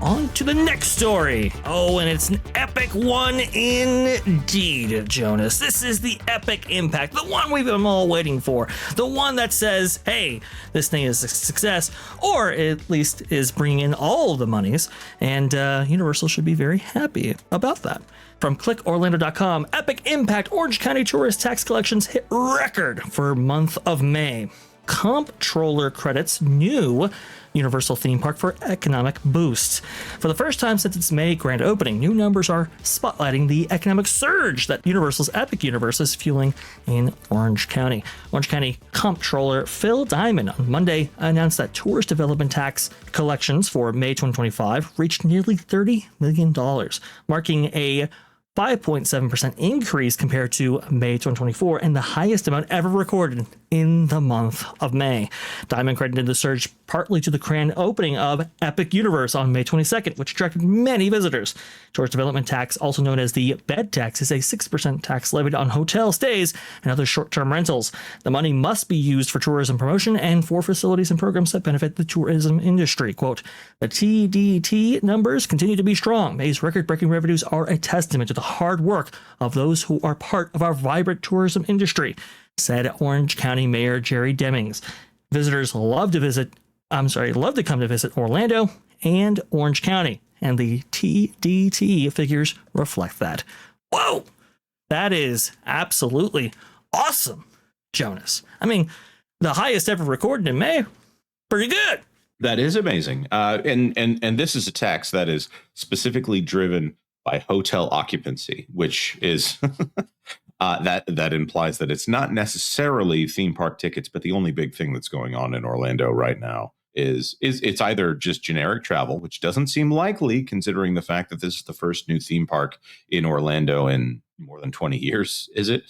on to the next story. Oh, and it's an epic one indeed, Jonas. This is the epic impact, the one we've been all waiting for, the one that says, hey, this thing is a success, or at least is bringing in all the monies, and Universal should be very happy about that. From clickorlando.com, epic impact, Orange County tourist tax collections hit record for month of May. Comptroller credits new Universal theme park for economic boost. For the first time since its May grand opening, new numbers are spotlighting the economic surge that Universal's Epic Universe is fueling in Orange County. Orange County Comptroller Phil Diamond on Monday announced that tourist development tax collections for May 2025 reached nearly $30 million, marking a 5.7% increase compared to May 2024 and the highest amount ever recorded in the month of May. Diamond credited the surge partly to the grand opening of Epic Universe on May 22nd, which attracted many visitors. Tourist development tax, also known as the bed tax, is a 6% tax levied on hotel stays and other short-term rentals. The money must be used for tourism promotion and for facilities and programs that benefit the tourism industry. Quote, the TDT numbers continue to be strong. May's record-breaking revenues are a testament to the hard work of those who are part of our vibrant tourism industry, said Orange County Mayor Jerry Demings. Visitors love to come to visit Orlando and Orange County, and the TDT figures reflect that. Whoa! That is absolutely awesome, Jonas. I mean, the highest ever recorded in May. Pretty good. That is amazing. And this is a tax that is specifically driven by hotel occupancy, which is that implies that it's not necessarily theme park tickets, but the only big thing that's going on in Orlando right now is it's either just generic travel, which doesn't seem likely considering the fact that this is the first new theme park in Orlando in more than 20 years, is it?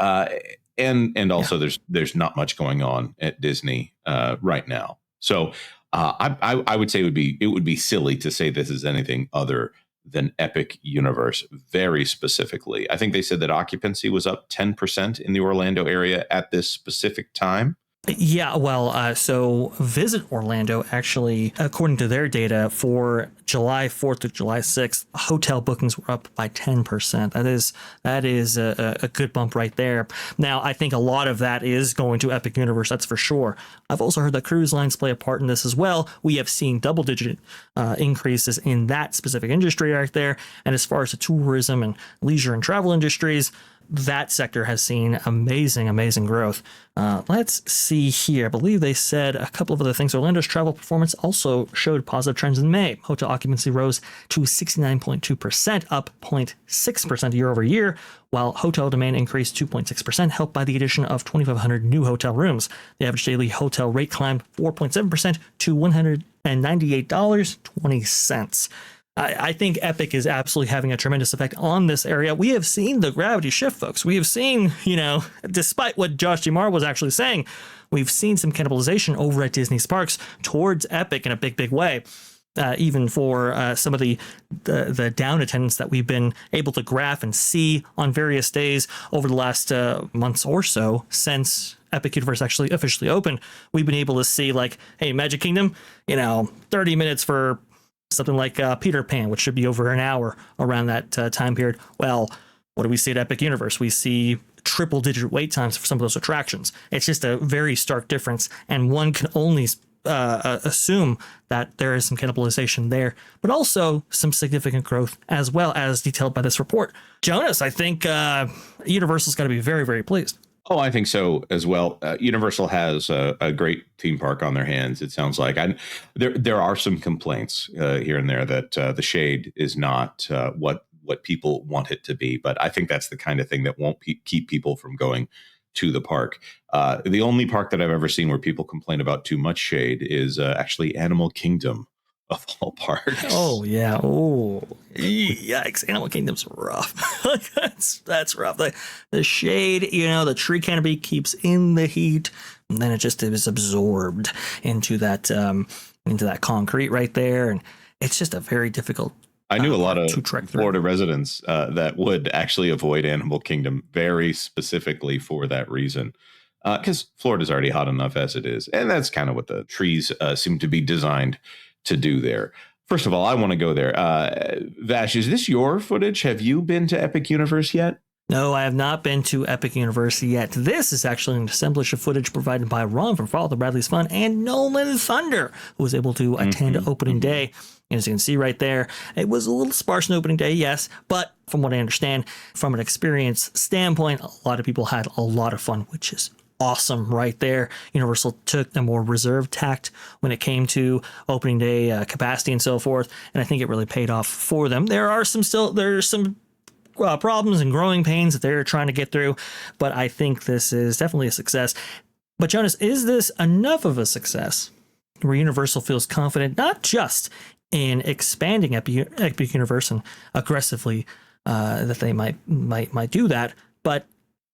And also there's not much going on at Disney right now. So I would say it would be silly to say this is anything other than Epic Universe, very specifically. I think they said that occupancy was up 10% in the Orlando area at this specific time. Yeah, well, so Visit Orlando actually, according to their data, for July 4th to July 6th, hotel bookings were up by 10%. That is a good bump right there. Now, I think a lot of that is going to Epic Universe, that's for sure. I've also heard that cruise lines play a part in this as well. We have seen double-digit increases in that specific industry right there. And as far as the tourism and leisure and travel industries, that sector has seen amazing growth. Let's see here. I believe they said a couple of other things. Orlando's travel performance also showed positive trends in May. Hotel occupancy rose to 69.2%, up 0.6% year over year, while hotel demand increased 2.6%, helped by the addition of 2,500 new hotel rooms. The average daily hotel rate climbed 4.7% to $198.20. I think Epic is absolutely having a tremendous effect on this area. We have seen the gravity shift, folks. We have seen, despite what Josh DeMar was actually saying, we've seen some cannibalization over at Disney's parks towards Epic in a big way. Even for some of the down attendance that we've been able to graph and see on various days over the last months or so since Epic Universe actually officially opened, we've been able to see hey, Magic Kingdom, 30 minutes for something like Peter Pan, which should be over an hour around that time period. Well, what do we see at Epic Universe? We see triple-digit wait times for some of those attractions. It's just a very stark difference, and one can only assume that there is some cannibalization there, but also some significant growth as well, as detailed by this report. Jonas, I think Universal's got to be very, very pleased. Oh, I think so as well. Universal has a great theme park on their hands, it sounds like. There are some complaints here and there that the shade is not what people want it to be. But I think that's the kind of thing that won't keep people from going to the park. The only park that I've ever seen where people complain about too much shade is actually Animal Kingdom, of all parks. Oh, yeah. Oh, yikes. Animal Kingdom's rough. That's rough. The shade, the tree canopy keeps in the heat, and then it just is absorbed into that concrete right there. And it's just a very difficult. I knew a lot of Florida residents that would actually avoid Animal Kingdom very specifically for that reason. Because Florida's already hot enough as it is. And that's kind of what the trees seem to be designed to do there. First of all, I want to go there. Vash, is this your footage? Have you been to Epic Universe yet? No, I have not been to Epic Universe yet. This is actually an assemblage of footage provided by Ron from Father Bradley's Fun and Nolan Thunder, who was able to attend opening day. And as you can see right there, it was a little sparse on opening day, yes, but from what I understand, from an experience standpoint, a lot of people had a lot of fun, which is awesome right there. Universal took a more reserved tact when it came to opening day capacity and so forth, and I think it really paid off for them. There's some problems and growing pains that they're trying to get through, but I think this is definitely a success. But Jonas, is this enough of a success where Universal feels confident not just in expanding Epic Universe and aggressively that they might do that, but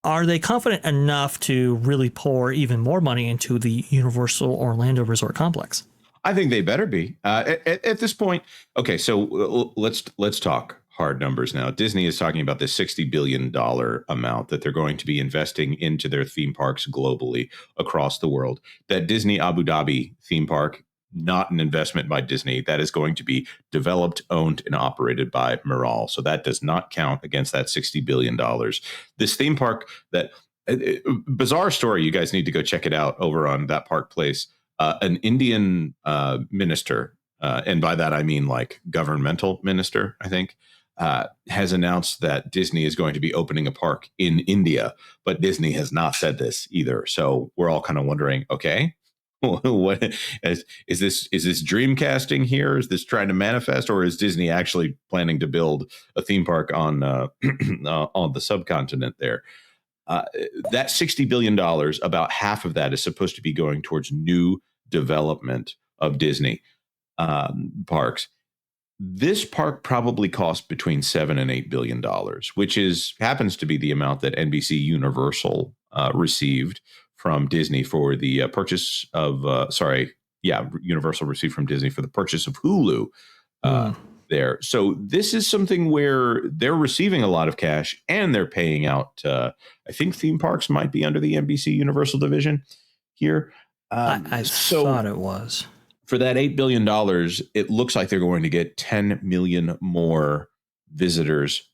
are they confident enough to really pour even more money into the Universal Orlando Resort Complex? I think they better be at this point. Okay, so let's talk hard numbers now. Disney is talking about this $60 billion amount that they're going to be investing into their theme parks globally across the world. That Disney Abu Dhabi theme park, not an investment by Disney. That is going to be developed, owned, and operated by Miral. So that does not count against that $60 billion. This theme park that bizarre story. You guys need to go check it out over on That Park Place. An Indian minister, and by that I mean like governmental minister, I think, has announced that Disney is going to be opening a park in India, but Disney has not said this either. So we're all kind of wondering, okay, what is this dream casting here? Is this trying to manifest, or is Disney actually planning to build a theme park on on the subcontinent there? That $60 billion, about half of that is supposed to be going towards new development of Disney parks. This park probably cost between $7 and $8 billion, which happens to be the amount that NBC Universal received from Disney for the purchase of Universal received from Disney for the purchase of Hulu there. So this is something where they're receiving a lot of cash and they're paying out. I think theme parks might be under the NBC Universal division here. I thought it was. For that $8 billion, it looks like they're going to get 10 million more visitors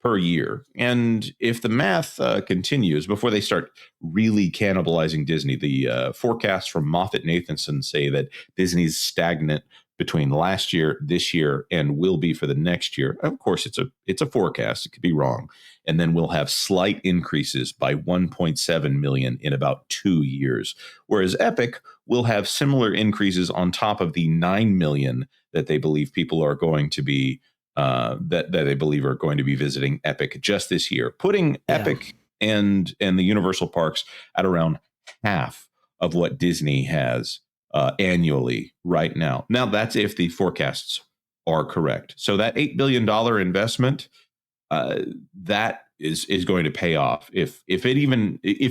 per year. And if the math continues, before they start really cannibalizing Disney, the forecasts from Moffett Nathanson say that Disney's stagnant between last year, this year, and will be for the next year. Of course, it's a forecast. It could be wrong. And then we'll have slight increases by 1.7 million in about 2 years. Whereas Epic will have similar increases on top of the 9 million that they believe people are going to be that they believe are going to be visiting Epic just this year, putting Epic and the Universal parks at around half of what Disney has annually right now. Now, that's if the forecasts are correct. So that $8 billion investment, that is going to pay off. If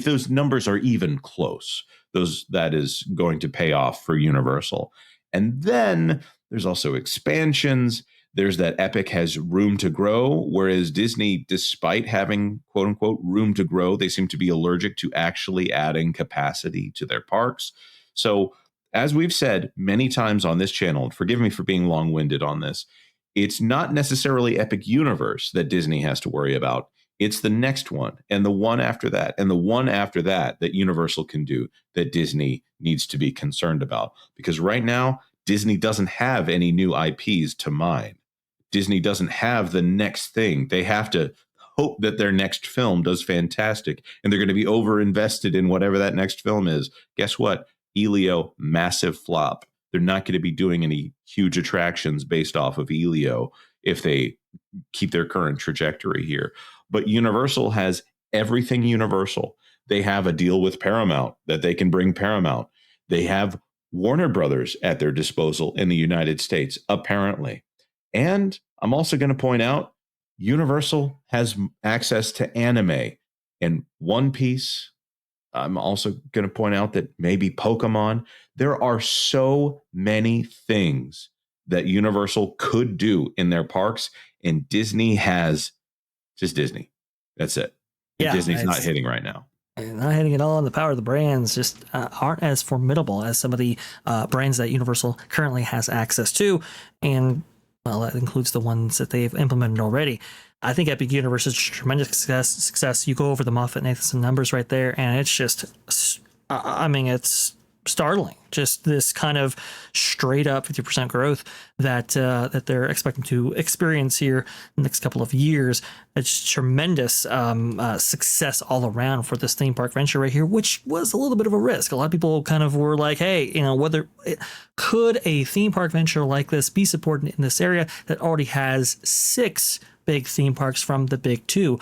those numbers are even close, that is going to pay off for Universal. And then there's also expansions. There's that Epic has room to grow, whereas Disney, despite having quote unquote room to grow, they seem to be allergic to actually adding capacity to their parks. So as we've said many times on this channel, and forgive me for being long-winded on this, it's not necessarily Epic Universe that Disney has to worry about. It's the next one and the one after that and the one after that Universal can do that Disney needs to be concerned about. Because right now, Disney doesn't have any new IPs to mine. Disney doesn't have the next thing. They have to hope that their next film does fantastic, and they're going to be over-invested in whatever that next film is. Guess what? Elio, massive flop. They're not going to be doing any huge attractions based off of Elio if they keep their current trajectory here. But Universal has everything Universal. They have a deal with Paramount that they can bring Paramount. They have Warner Brothers at their disposal in the United States, apparently. And I'm also going to point out Universal has access to anime and One Piece. I'm also going to point out that maybe Pokemon. There are so many things that Universal could do in their parks, and Disney has just Disney. That's it. And Disney's not hitting right now. not hitting it all on the power of the brands just aren't as formidable as some of the brands that Universal currently has access to. And well, that includes the ones that they've implemented already. I think Epic Universe is a tremendous success. You go over the Moffat-Nathanson numbers right there, and it's just, I mean, it's startling. Just this kind of straight up 50% growth that they're expecting to experience here in the next couple of years. It's tremendous success all around for this theme park venture right here, which was a little bit of a risk. A lot of people kind of were like, hey, could a theme park venture like this be supported in this area that already has 6 big theme parks from the big 2?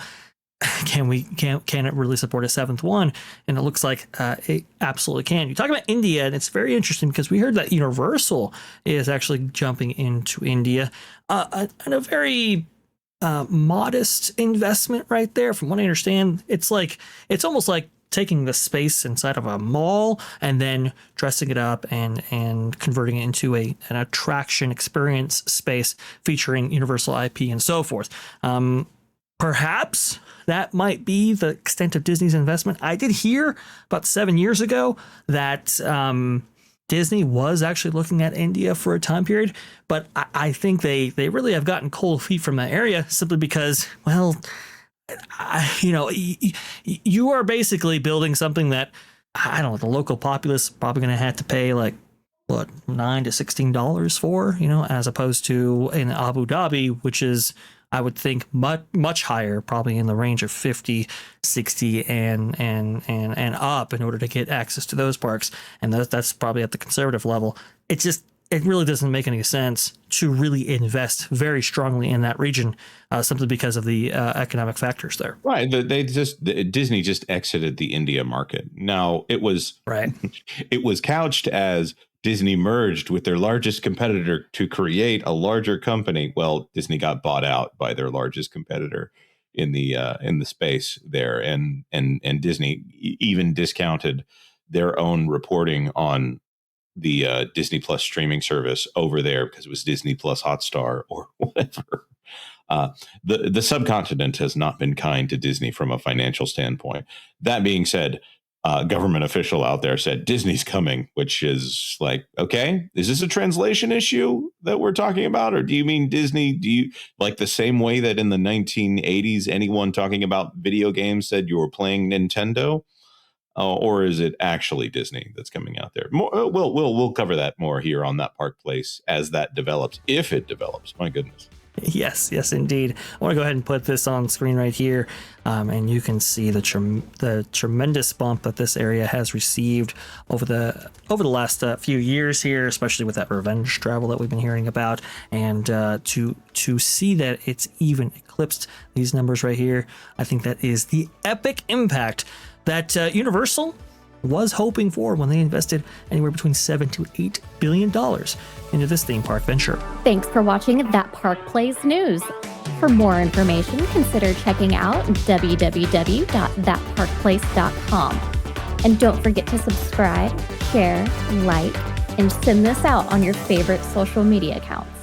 Can it really support a 7th one? And it looks like it absolutely can. You talk about India, and it's very interesting because we heard that Universal is actually jumping into India, and a very modest investment right there. From what I understand, it's almost like taking the space inside of a mall and then dressing it up and converting it into an attraction experience space featuring Universal IP and so forth. Perhaps that might be the extent of Disney's investment. I did hear about 7 years ago that Disney was actually looking at India for a time period, but I think they really have gotten cold feet from that area simply because, well, you are basically building something that, I don't know, the local populace is probably going to have to pay like, what, $9 to $16 for, as opposed to in Abu Dhabi, which is, I would think, much higher, probably in the range of 50, 60 and up in order to get access to those parks. And that's probably at the conservative level. It really doesn't make any sense to really invest very strongly in that region, simply because of the economic factors there. Right. Disney just exited the India market. Now it was right. It was couched as Disney merged with their largest competitor to create a larger company. Well, Disney got bought out by their largest competitor in the space there, and Disney even discounted their own reporting on the Disney Plus streaming service over there because it was Disney Plus Hotstar or whatever. The subcontinent has not been kind to Disney from a financial standpoint. That being said, government official out there said Disney's coming, which is like, okay, is this a translation issue that we're talking about? Or do you mean Disney? Do you like the same way that in the 1980s, anyone talking about video games said you were playing Nintendo? Or is it actually Disney that's coming out there? We'll cover that more here on That Park Place as that develops, if it develops. My goodness. Yes, indeed. I want to go ahead and put this on screen right here, and you can see the tremendous bump that this area has received over the last few years here, especially with that revenge travel that we've been hearing about, and to see that it's even eclipsed these numbers right here. I think that is the epic impact that Universal was hoping for when they invested anywhere between $7 to $8 billion into this theme park venture. Thanks for watching That Park Plays News. For more information, consider checking out www.thatparkplace.com. And don't forget to subscribe, share, like, and send this out on your favorite social media accounts.